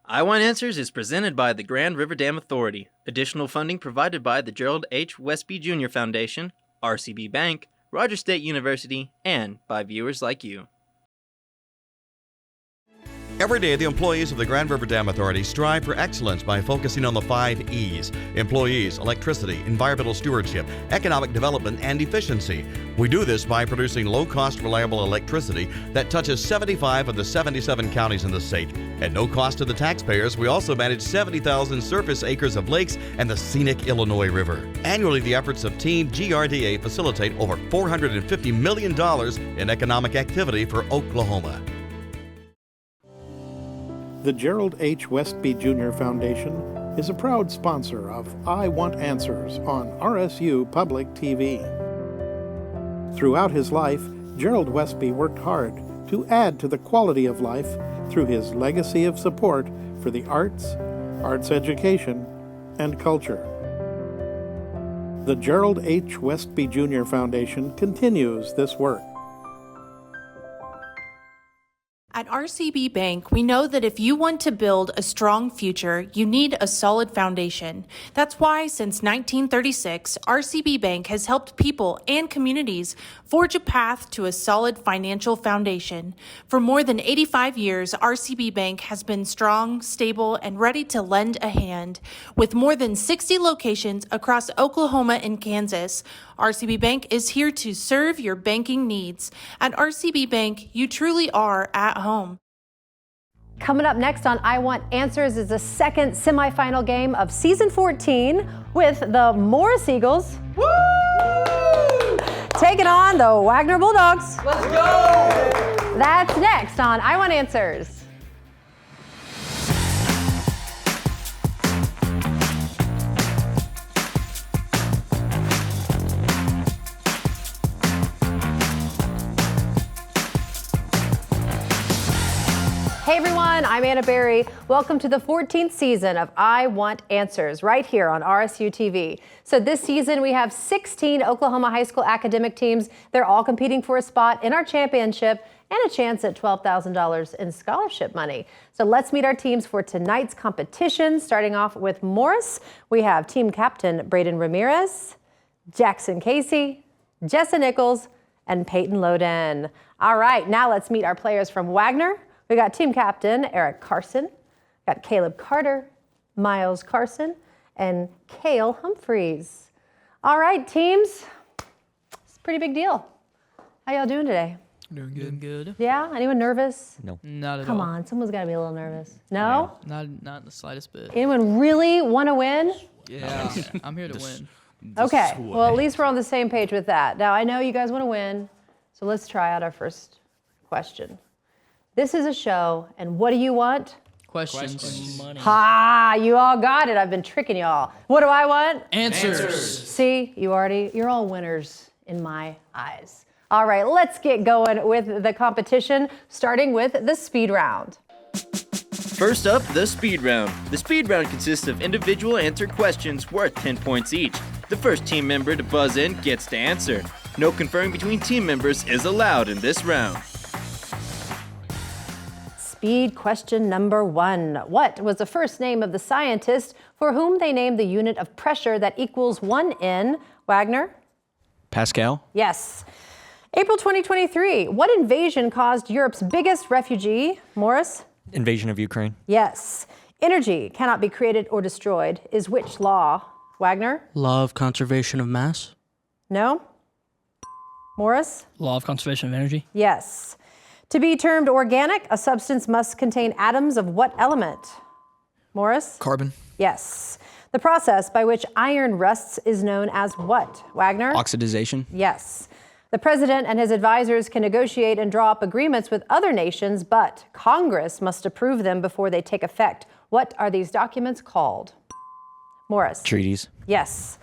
I Want Answers is presented by the Grand River Dam Authority. Additional funding provided by the Gerald H. Westby Jr. Foundation, RCB Bank, Rogers State University, and by viewers like you. Every day, the employees of the Grand River Dam Authority strive for excellence by focusing on the 5 E's: employees, electricity, environmental stewardship, economic development, and efficiency. We do this by producing low-cost, reliable electricity that touches 75 of the 77 counties in the state. At no cost to the taxpayers, we also manage 70,000 surface acres of lakes and the scenic Illinois River. Annually, the efforts of Team GRDA facilitate over $450 million in economic activity for Oklahoma. The Gerald H. Westby Jr. Foundation is a proud sponsor of I Want Answers on RSU Public TV. Throughout his life, Gerald Westby worked hard to add to the quality of life through his legacy of support for the arts, arts education, and culture. The Gerald H. Westby Jr. Foundation continues this work. At RCB Bank, we know that if you want to build a strong future, you need a solid foundation. That's why, since 1936, RCB Bank has helped people and communities forge a path to a solid financial foundation. For more than 85 years, RCB Bank has been strong, stable, and ready to lend a hand. With more than 60 locations across Oklahoma and Kansas, RCB Bank is here to serve your banking needs. At RCB Bank, you truly are at home. Coming up next on I Want Answers is the second semifinal game of season 14 with the Morris Eagles taking on the Wagoner Bulldogs. Let's go! That's next on I Want Answers. Hey everyone, I'm Anna Berry. Welcome to the 14th season of I Want Answers right here on RSU TV. So this season we have 16 Oklahoma high school academic teams. They're all competing for a spot in our championship and a chance at $12,000 in scholarship money. So let's meet our teams for tonight's competition. Starting off with Morris, we have team captain Braden Ramirez, Jackson Casey, Jessa Nichols, and Peyton Loden. All right, now let's meet our players from Wagoner. We got team captain Eric Carson, got Caleb Carter, Miles Carson, and Cale Humphreys. All right, teams, it's a pretty big deal. How y'all doing today? Doing good. Yeah, anyone nervous? No. Not at all. Come on, someone's gotta be a little nervous. No? Not in the slightest bit. Anyone really wanna win? Yeah, I'm here to win. Okay, well at least we're on the same page with that. Now I know you guys wanna win, so let's try out our first question. This is a show, and what do you want? Questions. Money. Ha! You all got it. I've been tricking y'all. What do I want? Answers. See, you're all winners in my eyes. All right, let's get going with the competition, starting with the speed round. First up, the speed round. The speed round consists of individual answer questions worth 10 points each. The first team member to buzz in gets to answer. No conferring between team members is allowed in this round. Speed question number 1. What was the first name of the scientist for whom they named the unit of pressure that equals 1 in Wagoner? Pascal? Yes. April 2023. What invasion caused Europe's biggest refugee? Morris? Invasion of Ukraine? Yes. Energy cannot be created or destroyed is which law? Wagoner? Law of conservation of mass? No? Morris? Law of conservation of energy? Yes. To be termed organic, a substance must contain atoms of what element? Morris? Carbon? Yes. The process by which iron rusts is known as what? Wagoner? Oxidization? Yes. The president and his advisors can negotiate and draw up agreements with other nations, but Congress must approve them before they take effect. What are these documents called? Morris? Treaties? Yes.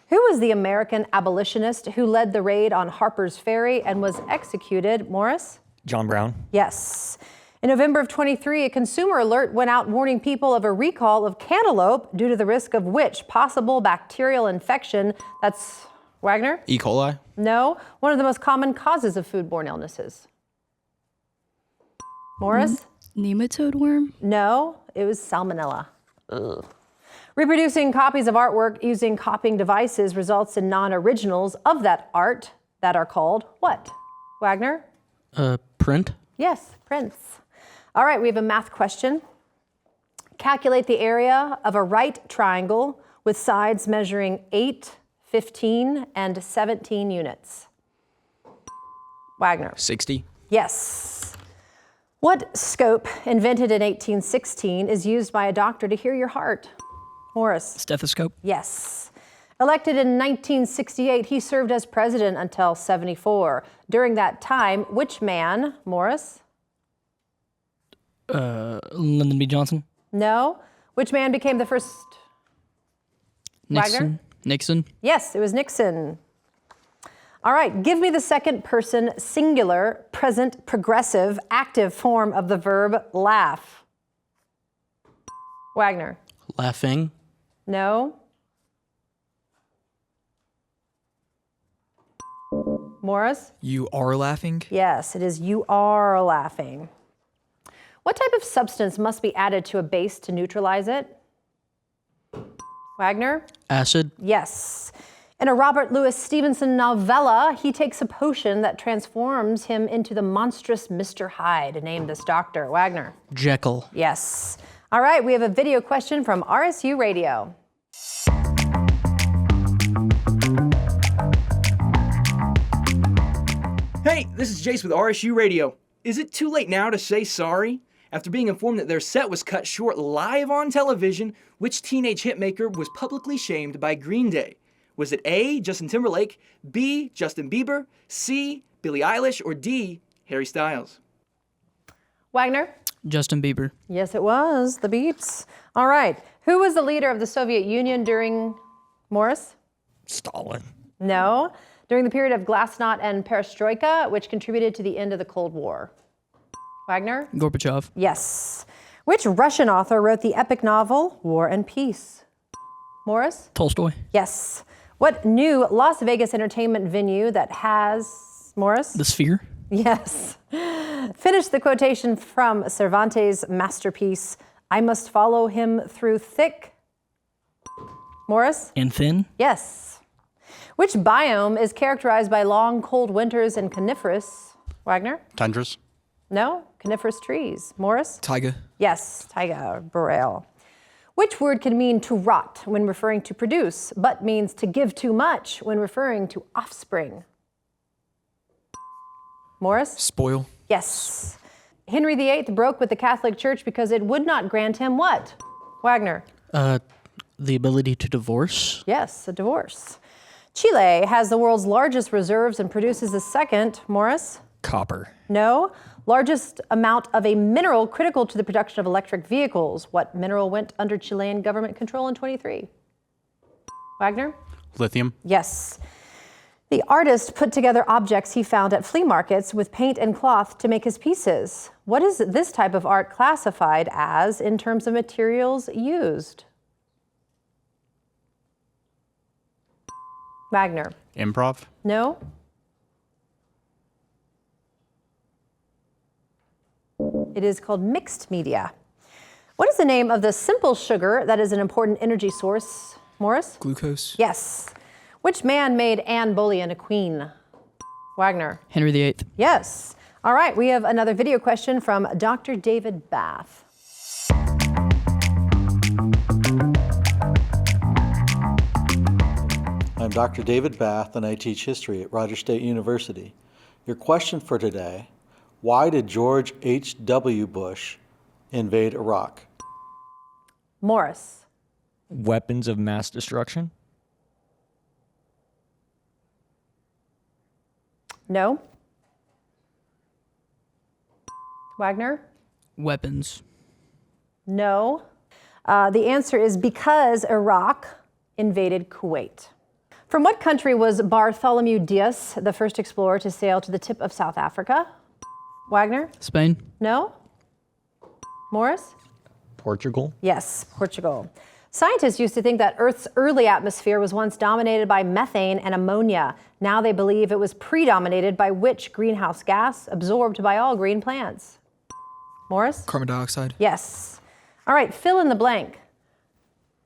Who was the American abolitionist who led the raid on Harper's Ferry and was executed? Morris? John Brown? Yes. In November of 23, a consumer alert went out warning people of a recall of cantaloupe due to the risk of which possible bacterial infection? That's Wagoner? E. coli? No. One of the most common causes of foodborne illnesses. Morris? Nematode worm? No. It was salmonella. Ugh. Reproducing copies of artwork using copying devices results in non-originals of that art that are called what? Wagner? Print. Yes, prints. All right, we have a math question. Calculate the area of a right triangle with sides measuring 8, 15, and 17 units. Wagner. 60. Yes. What scope, invented in 1816, is used by a doctor to hear your heart? Morris. Stethoscope. Yes. Elected in 1968, he served as president until 74. During that time, which man, Morris? Lyndon B. Johnson. No. Which man became the first? Nixon. Wagner? Nixon. Yes, it was Nixon. All right, give me the second person singular, present, progressive, active form of the verb laugh. Wagner. Laughing. No. Morris? You are laughing? Yes, it is you are laughing. What type of substance must be added to a base to neutralize it? Wagner? Acid. Yes. In a Robert Louis Stevenson novella, he takes a potion that transforms him into the monstrous Mr. Hyde. Name this doctor. Wagner? Jekyll. Yes. All right, we have a video question from RSU Radio. Hey, this is Jace with RSU Radio. Is it too late now to say sorry? After being informed that their set was cut short live on television, which teenage hitmaker was publicly shamed by Green Day? Was it A, Justin Timberlake, B, Justin Bieber, C, Billie Eilish, or D, Harry Styles? Wagner? Justin Bieber. Yes, it was. The Beeps. All right. Who was the leader of the Soviet Union during Morris? Stalin. No. During the period of Glasnost and Perestroika, which contributed to the end of the Cold War. Wagner? Gorbachev. Yes. Which Russian author wrote the epic novel War and Peace? Morris? Tolstoy. Yes. What new Las Vegas entertainment venue that has Morris? The Sphere. Yes. Finish the quotation from Cervantes' masterpiece, I must follow him through thick. Morris? And thin. Yes. Which biome is characterized by long, cold winters and coniferous? Wagner? Tundras. No, coniferous trees. Morris? Taiga. Yes, taiga, boreal. Which word can mean to rot when referring to produce, but means to give too much when referring to offspring? Morris? Spoil. Yes. Henry VIII broke with the Catholic Church because it would not grant him what? Wagner? The ability to divorce. Yes, a divorce. Chile has the world's largest reserves and produces the second, Morris? Copper. No. Largest amount of a mineral critical to the production of electric vehicles. What mineral went under Chilean government control in 23? Wagner? Lithium. Yes. The artist put together objects he found at flea markets with paint and cloth to make his pieces. What is this type of art classified as in terms of materials used? Wagner? Improv. No. It is called mixed media. What is the name of the simple sugar that is an important energy source? Morris? Glucose. Yes. Which man made Anne Boleyn a queen? Wagner? Henry VIII. Yes. All right, we have another video question from Dr. David Bath. I'm Dr. David Bath and I teach history at Rogers State University. Your question for today, why did George H.W. Bush invade Iraq? Morris? Weapons of mass destruction. No. Wagner? Weapons. No. The answer is because Iraq invaded Kuwait. From what country was Bartholomew Dias the first explorer to sail to the tip of South Africa? Wagner? Spain. No. Morris? Portugal. Yes, Portugal. Scientists used to think that Earth's early atmosphere was once dominated by methane and ammonia. Now they believe it was predominated by which greenhouse gas absorbed by all green plants? Morris? Carbon dioxide. Yes. All right, fill in the blank.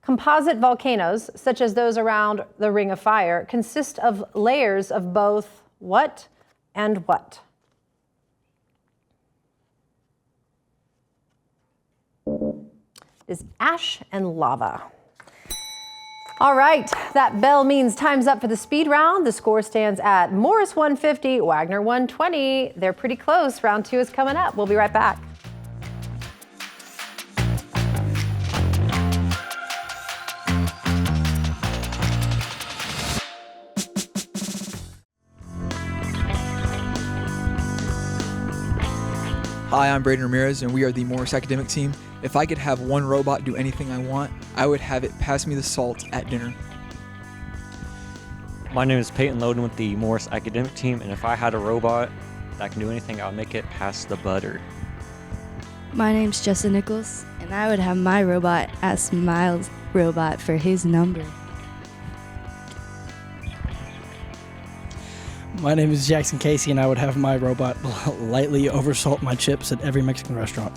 Composite volcanoes, such as those around the Ring of Fire, consist of layers of both what and what? Is ash and lava. All right, that bell means time's up for the speed round. The score stands at Morris 150, Wagoner 120. They're pretty close. Round 2 is coming up. We'll be right back. Hi, I'm Braden Ramirez, and we are the Morris Academic Team. If I could have one robot do anything I want, I would have it pass me the salt at dinner. My name is Peyton Loden with the Morris Academic Team, and if I had a robot that can do anything, I'll make it pass the butter. My name's Justin Nichols, and I would have my robot ask Miles' robot for his number. My name is Jackson Casey, and I would have my robot lightly oversalt my chips at every Mexican restaurant.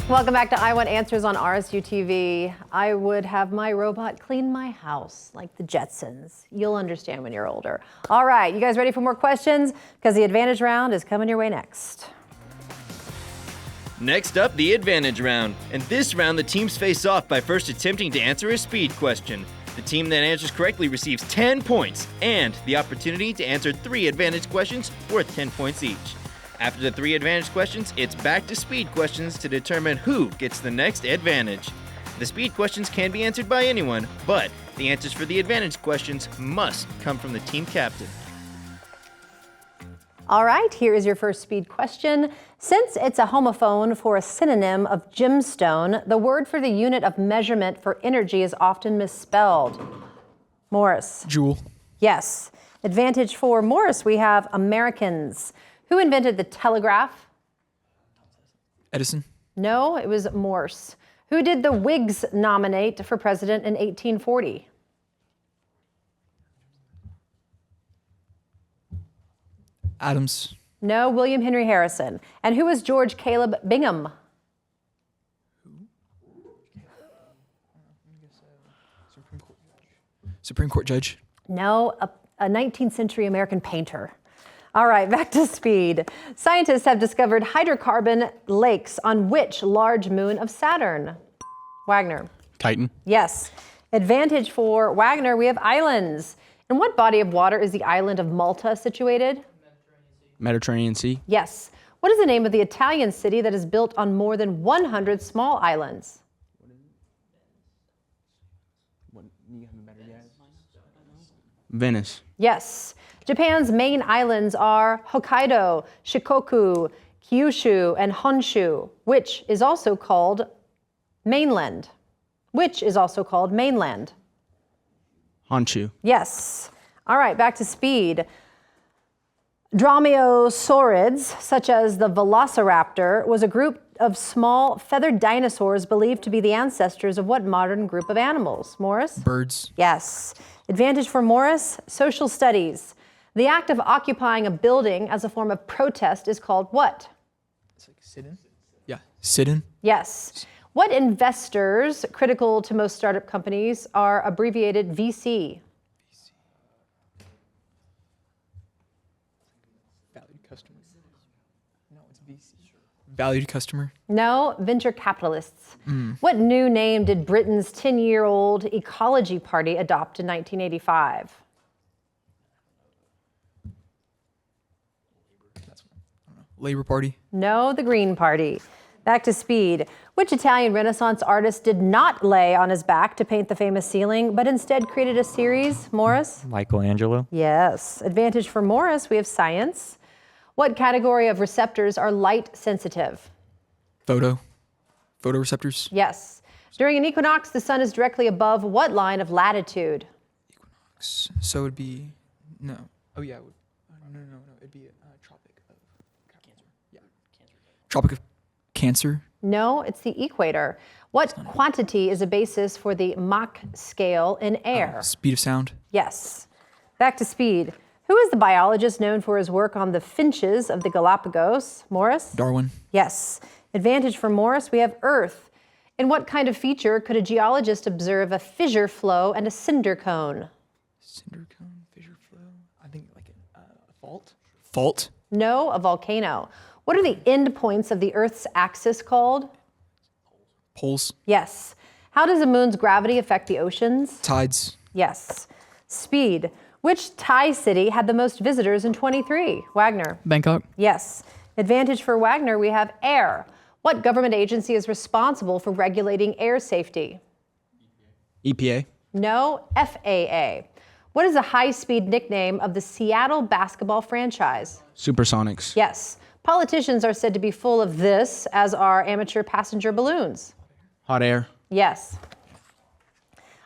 Welcome back to I Want Answers on RSU TV. I would have my robot clean my house like the Jetsons. You'll understand when you're older. All right, you guys ready for more questions? Because the advantage round is coming your way next. Next up, the advantage round. In this round, the teams face off by first attempting to answer a speed question. The team that answers correctly receives 10 points and the opportunity to answer 3 advantage questions worth 10 points each. After the 3 advantage questions, it's back to speed questions to determine who gets the next advantage. The speed questions can be answered by anyone, but the answers for the advantage questions must come from the team captain. All right, here is your first speed question. Since it's a homophone for a synonym of gemstone, the word for the unit of measurement for energy is often misspelled. Morris. Joule. Yes. Advantage for Morris, we have Americans. Who invented the telegraph? Edison. No, it was Morse. Who did the Whigs nominate for president in 1840? Adams. No, William Henry Harrison. And who was George Caleb Bingham? Supreme Court judge. No, a 19th century American painter. All right, back to speed. Scientists have discovered hydrocarbon lakes on which large moon of Saturn? Wagoner. Titan. Yes. Advantage for Wagoner, we have islands. In what body of water is the island of Malta situated? Mediterranean Sea. Yes. What is the name of the Italian city that is built on more than 100 small islands? Venice. Yes. Japan's main islands are Hokkaido, Shikoku, Kyushu, and Honshu, which is also called mainland. Which is also called mainland. Honshu. Yes. All right, back to speed. Dromaeosaurids, such as the velociraptor, was a group of small feathered dinosaurs believed to be the ancestors of what modern group of animals? Morris? Birds. Yes. Advantage for Morris, social studies. The act of occupying a building as a form of protest is called what? It's like sit-in? Yeah, sit-in. Yes. What investors, critical to most startup companies, are abbreviated VC? Valued customer. No, it's VC. Valued customer. No, venture capitalists. What new name did Britain's 10-year-old Ecology Party adopt in 1985? Labor Party. No, the Green Party. Back to speed. Which Italian Renaissance artist did not lay on his back to paint the famous ceiling, but instead created a series? Morris? Michelangelo. Yes. Advantage for Morris, we have science. What category of receptors are light sensitive? Photoreceptors. Yes. During an equinox, the sun is directly above what line of latitude? So it'd be, no. Oh yeah, no. It'd be Tropic of Cancer. Yeah, Cancer. Tropic of Cancer. No, it's the equator. What quantity is a basis for the Mach scale in air? Speed of sound. Yes. Back to speed. Who is the biologist known for his work on the finches of the Galapagos? Morris? Darwin. Yes. Advantage for Morris, we have Earth. In what kind of feature could a geologist observe a fissure flow and a cinder cone? Cinder cone, fissure flow. I think like a fault. Fault. No, a volcano. What are the end points of the Earth's axis called? Poles. Yes. How does the moon's gravity affect the oceans? Tides. Yes. Speed. Which Thai city had the most visitors in 23? Wagner. Bangkok. Yes. Advantage for Wagner, we have air. What government agency is responsible for regulating air safety? EPA. No, FAA. What is the high-speed nickname of the Seattle basketball franchise? Supersonics. Yes. Politicians are said to be full of this, as are amateur passenger balloons. Hot air. Yes.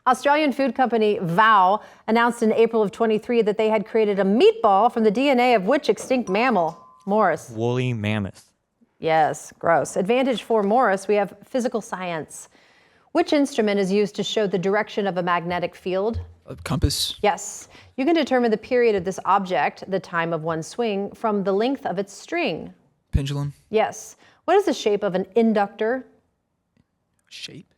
Australian food company Vow announced in April of 23 that they had created a meatball from the DNA of which extinct mammal? Morris. Woolly mammoth. Yes, gross. Advantage for Morris, we have physical science. Which instrument is used to show the direction of a magnetic field? A compass. Yes. You can determine the period of this object, the time of one swing, from the length of its string. Pendulum. Yes. What is the shape of an inductor? Shape.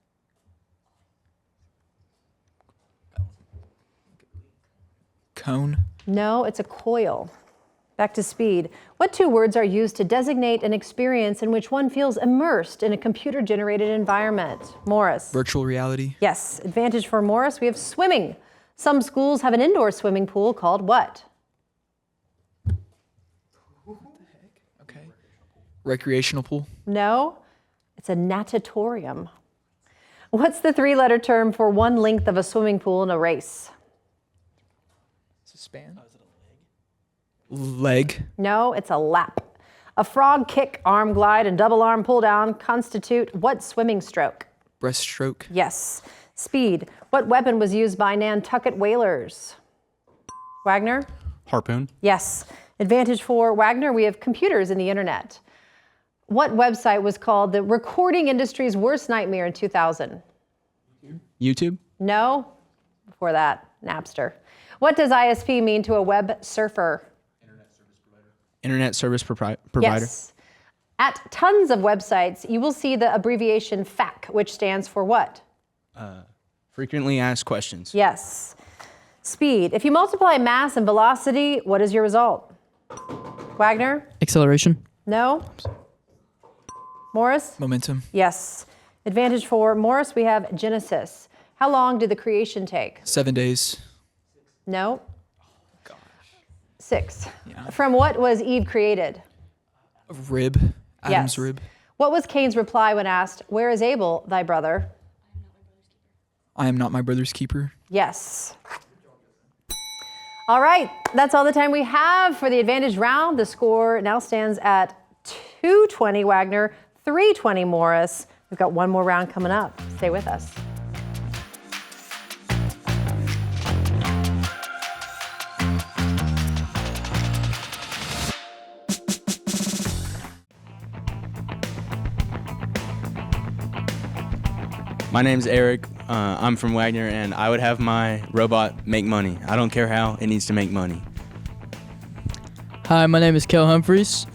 Cone. No, it's a coil. Back to speed. What two words are used to designate an experience in which one feels immersed in a computer-generated environment? Morris. Virtual reality. Yes. Advantage for Morris, we have swimming. Some schools have an indoor swimming pool called what? Okay. Recreational pool. No, it's a natatorium. What's the three-letter term for one length of a swimming pool in a race? It's a span. Leg. No, it's a lap. A frog kick, arm glide, and double arm pull down constitute what swimming stroke? Breaststroke. Yes. Speed. What weapon was used by Nantucket whalers? Wagner? Harpoon. Yes. Advantage for Wagner, we have computers in the internet. What website was called the recording industry's worst nightmare in 2000? YouTube. No. Before that, Napster. What does ISP mean to a web surfer? Internet service provider. Yes. At tons of websites, you will see the abbreviation FAQ, which stands for what? Frequently asked questions. Yes. Speed. If you multiply mass and velocity, what is your result? Wagner? Acceleration. No. Morris? Momentum. Yes. Advantage for Morris, we have Genesis. How long did the creation take? 7 days. No. 6. Yeah. From what was Eve created? A rib. Adam's Yes. rib. What was Cain's reply when asked, "Where is Abel, thy brother?" I am not my brother's keeper. Yes. All right, that's all the time we have for the advantage round. The score now stands at 220 Wagner, 320 Morris. We've got one more round coming up. Stay with us. My name's Eric. I'm from Wagner, and I would have my robot make money. I don't care how, it needs to make money. Hi, my name is Kel Humphreys,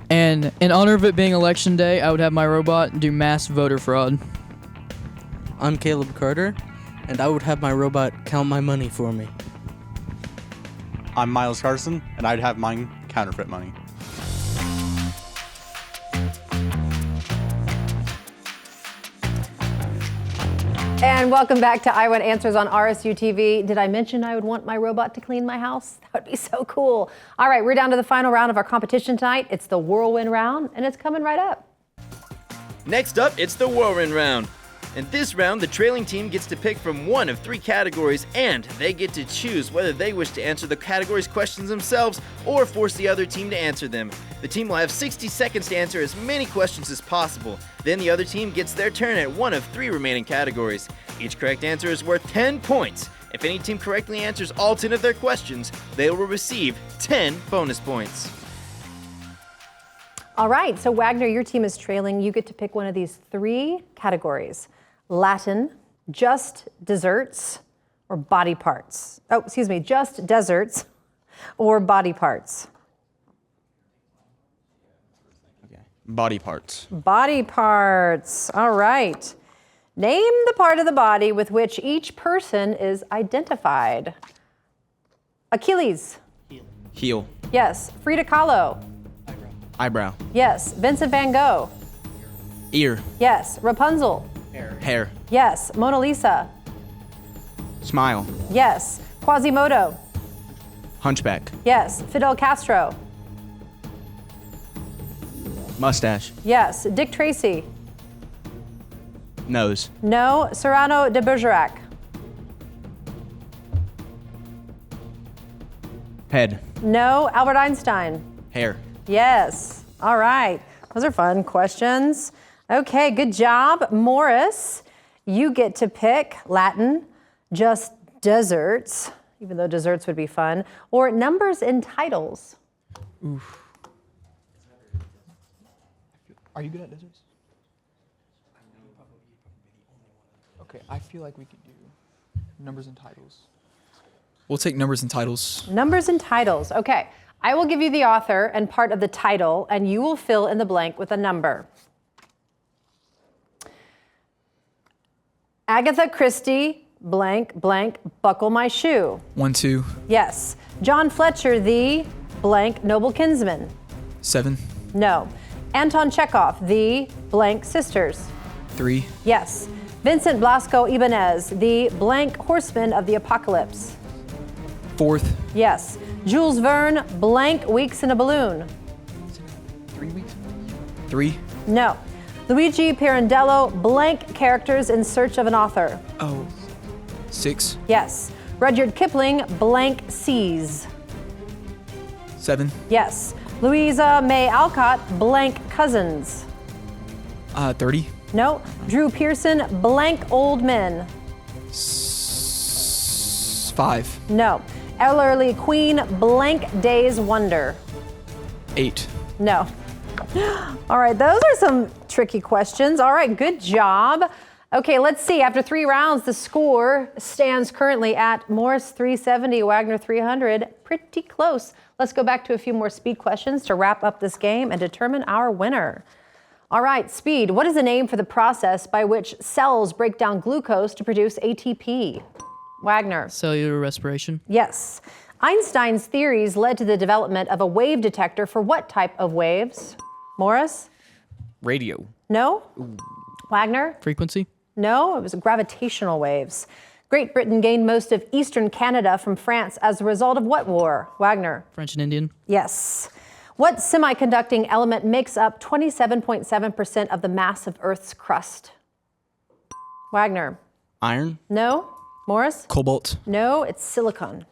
and in honor of it being election day, I would have my robot do mass voter fraud. I'm Caleb Carter, and I would have my robot count my money for me. I'm Miles Carson, and I'd have mine counterfeit money. And welcome back to I Want Answers on RSU TV. Did I mention I would want my robot to clean my house? That would be so cool. All right, we're down to the final round of our competition tonight. It's the whirlwind round, and it's coming right up. Next up, it's the whirlwind round. In this round, the trailing team gets to pick from one of 3 categories, and they get to choose whether they wish to answer the category's questions themselves or force the other team to answer them. The team will have 60 seconds to answer as many questions as possible. Then the other team gets their turn at one of 3 remaining categories. Each correct answer is worth 10 points. If any team correctly answers all 10 of their questions, they will receive 10 bonus points. All right, so Wagner, your team is trailing. You get to pick one of these 3 categories: Latin, just desserts, or body parts. Oh, excuse me, just deserts, or body parts? Body parts. Body parts. All right. Name the part of the body with which each person is identified. Achilles. Heel. Yes. Frida Kahlo. Eyebrow. Yes. Vincent van Gogh. Ear. Yes. Rapunzel. Hair. Yes. Mona Lisa. Smile. Yes. Quasimodo. Hunchback. Yes. Fidel Castro. Mustache. Yes. Dick Tracy. Nose. No. Cyrano de Bergerac. Head. No. Albert Einstein. Hair. Yes. All right. Those are fun questions. Okay, good job. Morris, you get to pick Latin, just desserts, even though desserts would be fun, or numbers in titles. Oof. Are you good at desserts? Okay, I feel like we could do numbers and titles. We'll take numbers and titles. Numbers and titles. Okay, I will give you the author and part of the title, and you will fill in the blank with a number. Agatha Christie, blank, blank, buckle my shoe. 1, 2. Yes. John Fletcher, the blank, noble kinsman. 7. No. Anton Chekhov, the blank sisters. 3. Yes. Vincent Blasco Ibanez, the blank horseman of the apocalypse. 4th. Yes. Jules Verne, blank weeks in a balloon. 3 weeks? 3. No. Luigi Pirandello, blank characters in search of an author. Oh. 6. Yes. Rudyard Kipling, blank seas. 7. Yes. Louisa May Alcott, blank cousins. 30. No. Drew Pearson, blank old men. 5. No. Ellery Queen, blank day's wonder. 8. No. All right, those are some tricky questions. All right, good job. Okay, let's see. After 3 rounds, the score stands currently at Morris 370, Wagner 300. Pretty close. Let's go back to a few more speed questions to wrap up this game and determine our winner. All right, speed. What is the name for the process by which cells break down glucose to produce ATP? Wagner. Cellular respiration. Yes. Einstein's theories led to the development of a wave detector for what type of waves? Morris? Radio. No? Wagner? Frequency. No, it was gravitational waves. Great Britain gained most of eastern Canada from France as a result of what war? Wagner? French and Indian. Yes. What semiconducting element makes up 27.7% of the mass of Earth's crust? Wagner? Iron. No? Morris? Cobalt. No, it's silicon.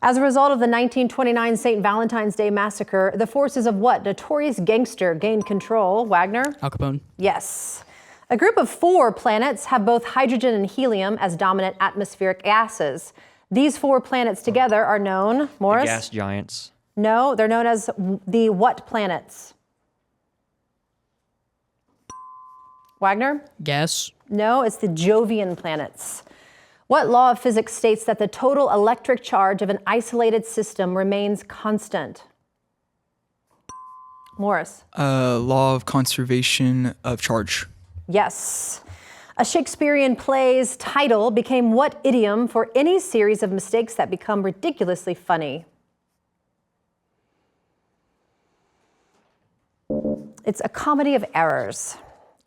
As a result of the 1929 St. Valentine's Day massacre, the forces of what notorious gangster gained control? Wagner? Al Capone. Yes. A group of 4 planets have both hydrogen and helium as dominant atmospheric gases. These 4 planets together are known, Morris? The gas giants. No, they're known as the what planets? Wagner? Gas. No, it's the Jovian planets. What law of physics states that the total electric charge of an isolated system remains constant? Morris? Law of conservation of charge. Yes. A Shakespearean play's title became what idiom for any series of mistakes that become ridiculously funny? It's a comedy of errors.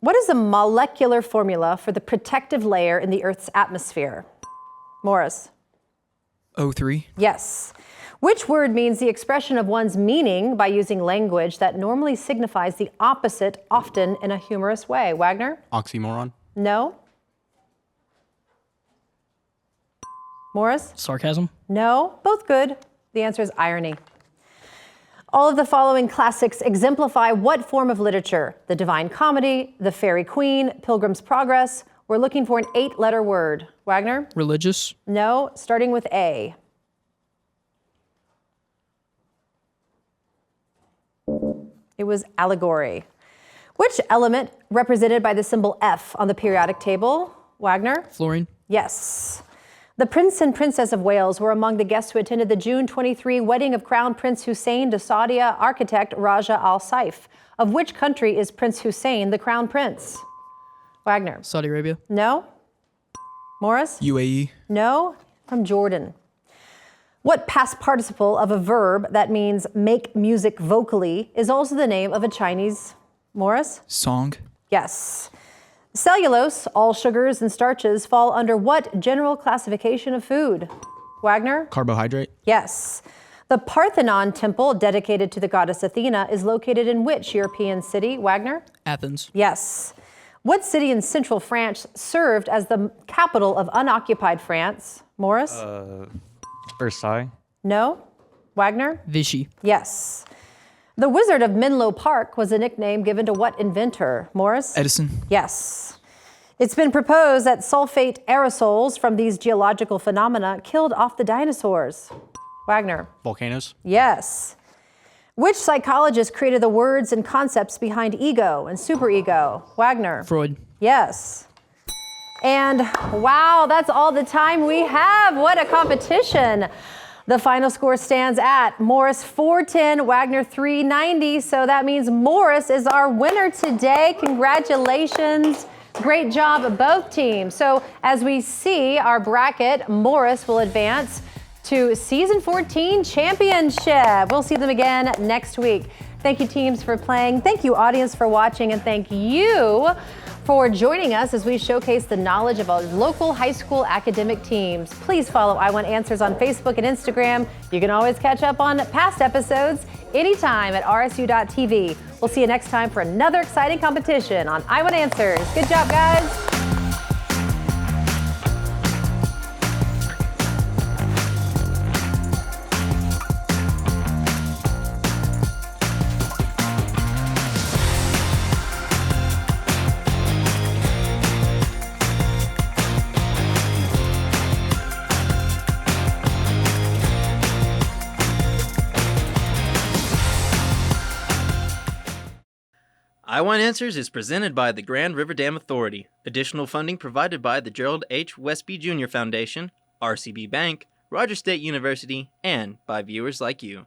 What is the molecular formula for the protective layer in the Earth's atmosphere? Morris? O3. Yes. Which word means the expression of one's meaning by using language that normally signifies the opposite, often in a humorous way? Wagner? Oxymoron. No. Morris? Sarcasm. No. Both good. The answer is irony. All of the following classics exemplify what form of literature? The Divine Comedy, The Fairy Queen, Pilgrim's Progress. We're looking for an 8-letter word. Wagner? Religious. No, starting with A. It was allegory. Which element represented by the symbol F on the periodic table? Wagner? Fluorine. Yes. The Prince and Princess of Wales were among the guests who attended the June 23 wedding of Crown Prince Hussein to Saudi architect Raja Al Saif. Of which country is Prince Hussein the Crown Prince? Wagner. Saudi Arabia. No. Morris? UAE. No. From Jordan. What past participle of a verb that means make music vocally is also the name of a Chinese? Morris? Song. Yes. Cellulose, all sugars and starches, fall under what general classification of food? Wagner? Carbohydrate. Yes. The Parthenon temple, dedicated to the goddess Athena, is located in which European city? Wagner? Athens. Yes. What city in central France served as the capital of unoccupied France? Morris? Versailles. No. Wagner? Vichy. Yes. The Wizard of Menlo Park was a nickname given to what inventor? Morris? Edison. Yes. It's been proposed that sulfate aerosols from these geological phenomena killed off the dinosaurs. Wagner? Volcanoes. Yes. Which psychologist created the words and concepts behind ego and superego? Wagner? Freud. Yes. And wow, that's all the time we have. What a competition. The final score stands at Morris 410, Wagner 390. So that means Morris is our winner today. Congratulations. Great job, both teams. So as we see our bracket, Morris will advance to Season 14 Championship. We'll see them again next week. Thank you, teams, for playing. Thank you, audience, for watching. And thank you for joining us as we showcase the knowledge of our local high school academic teams. Please follow I Want Answers on Facebook and Instagram. You can always catch up on past episodes anytime at rsu.tv. We'll see you next time for another exciting competition on I Want Answers. Good job, guys. I Want Answers is presented by the Grand River Dam Authority. Additional funding provided by the Gerald H. Westby Jr. Foundation, RCB Bank, Rogers State University, and by viewers like you.